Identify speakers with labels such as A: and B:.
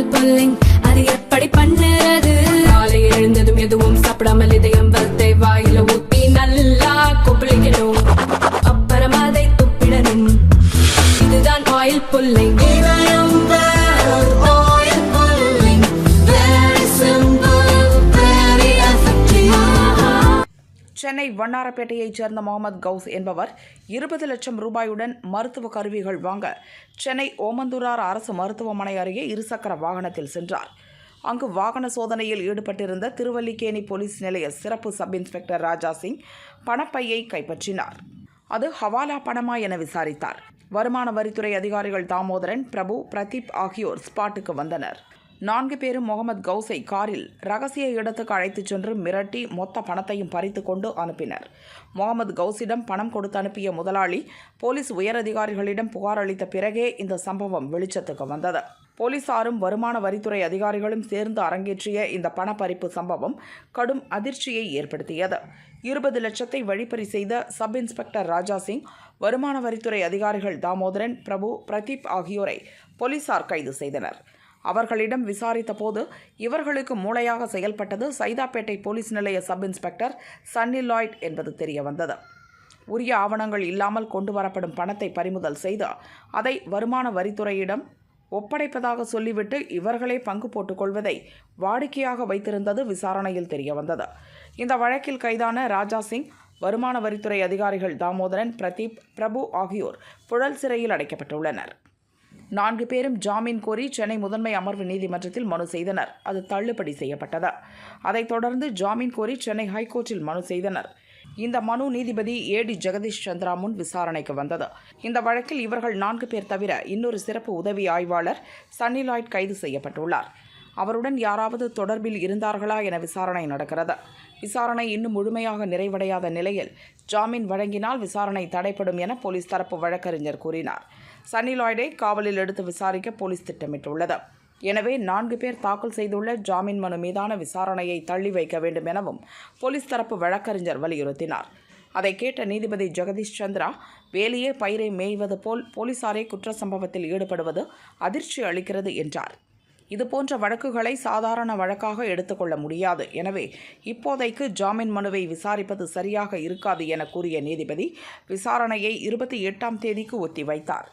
A: Oil pulling அது எப்படி பண்ணுறது? காலை எழுந்ததும் எதுவும் சாப்பிடாமல் இதயம் வளர்த்தை வாயில ஊத்தி நல்லா கொப்பளிக்கணும், அப்புறம் அதை துப்பிடணும். இதுதான் ஆயில் புல்லிங்.
B: சென்னை வண்ணாரப்பேட்டையைச் சேர்ந்த முகமது கவுஸ் என்பவர் 20 லட்சம் ரூபாயுடன் மருத்துவ கருவிகள் வாங்க சென்னை ஓமந்தூரார் அரசு மருத்துவமனை அருகே இருசக்கர வாகனத்தில் சென்றார். அங்கு வாகன சோதனையில் ஈடுபட்டிருந்த திருவல்லிக்கேணி போலீஸ் நிலைய சிறப்பு சப் இன்ஸ்பெக்டர் ராஜா சிங் பணப்பையை கைப்பற்றினார். அது ஹவாலா பணமா என விசாரித்தார். வருமான வரித்துறை அதிகாரிகள் தாமோதரன், பிரபு, பிரதீப் ஆகியோர் ஸ்பாட்டுக்கு வந்தனர். 4 பேரும் முகமது கவுஸை காரில் ரகசிய இடத்துக்கு அழைத்துச் சென்று மிரட்டி மொத்த பணத்தையும் பறித்து கொண்டு அனுப்பினர். முகமது கவுஸிடம் பணம் கொடுத்து அனுப்பிய முதலாளி போலீஸ் உயரதிகாரிகளிடம் புகார் அளித்த பிறகே இந்த சம்பவம் வெளிச்சத்துக்கு வந்தது. போலீசாரும் வருமான வரித்துறை அதிகாரிகளும் சேர்ந்து அரங்கேற்றிய இந்த பணப்பறிப்பு சம்பவம் கடும் அதிர்ச்சியை ஏற்படுத்தியது. 20 லட்சத்தை வழிப்பறி செய்த சப் இன்ஸ்பெக்டர் ராஜா சிங், வருமான வரித்துறை அதிகாரிகள் தாமோதரன், பிரபு, பிரதீப் ஆகியோரை போலீசார் கைது செய்தனர். அவர்களிடம் விசாரித்த போது இவர்களுக்கு மூளையாக செயல்பட்டது சைதாப்பேட்டை போலீஸ் நிலைய சப் இன்ஸ்பெக்டர் சன்னி லாய்ட் என்பது தெரியவந்தது. உரிய ஆவணங்கள் இல்லாமல் கொண்டு வரப்படும் பணத்தை பறிமுதல் செய்து அதை வருமான வரித்துறையிடம் ஒப்படைப்பதாக சொல்லிவிட்டு இவர்களே பங்கு போட்டுக்கொள்வதை வாடிக்கையாக வைத்திருந்தது விசாரணையில் தெரியவந்தது. இந்த வழக்கில் கைதான ராஜா சிங், வருமான வரித்துறை அதிகாரிகள் தாமோதரன், பிரதீப், பிரபு ஆகியோர் புழல் சிறையில் அடைக்கப்பட்டுள்ளனர். 4 பேரும் ஜாமீன் கோரி சென்னை முதன்மை அமர்வு நீதிமன்றத்தில் மனு செய்தனர். அது தள்ளுபடி செய்யப்பட்டது. அதைத் தொடர்ந்து ஜாமீன் கோரி சென்னை ஹைகோர்ட்டில் மனு செய்தனர். இந்த மனு நீதிபதி ஏடி ஜெகதீஷ் சந்திரா முன் விசாரணைக்கு வந்தது. இந்த வழக்கில் இவர்கள் 4 பேர் தவிர இன்னொரு சிறப்பு உதவி ஆய்வாளர் சன்னி லாய்ட் கைது செய்யப்பட்டுள்ளார். அவருடன் யாராவது தொடர்பில் இருந்தார்களா என விசாரணை நடக்கிறது. விசாரணை இன்னும் முழுமையாக நிறைவடையாத நிலையில் ஜாமீன் வழங்கினால் விசாரணை தடைப்படும் என போலீஸ் தரப்பு வழக்கறிஞர் கூறினார். சன்னி லாய்டை காவலில் எடுத்து விசாரிக்க போலீஸ் திட்டமிட்டுள்ளது. எனவே 4 பேர் தாக்கல் செய்துள்ள ஜாமீன் மனு மீதான விசாரணையை தள்ளி வைக்க வேண்டும் எனவும் போலீஸ் தரப்பு வழக்கறிஞர் வலியுறுத்தினார். அதை கேட்ட நீதிபதி ஜெகதீஷ் சந்திரா, வேலையே பயிரை மேய்வது போல் போலீசாரே குற்ற சம்பவத்தில் ஈடுபடுவது அதிர்ச்சி அளிக்கிறது என்றார். இதுபோன்ற வழக்குகளை சாதாரண வழக்காக எடுத்துக்கொள்ள முடியாது. எனவே இப்போதைக்கு ஜாமீன் மனுவை விசாரிப்பது சரியாக இருக்காது என கூறிய நீதிபதி விசாரணையை 28ஆம் தேதிக்கு ஒத்திவைத்தார்.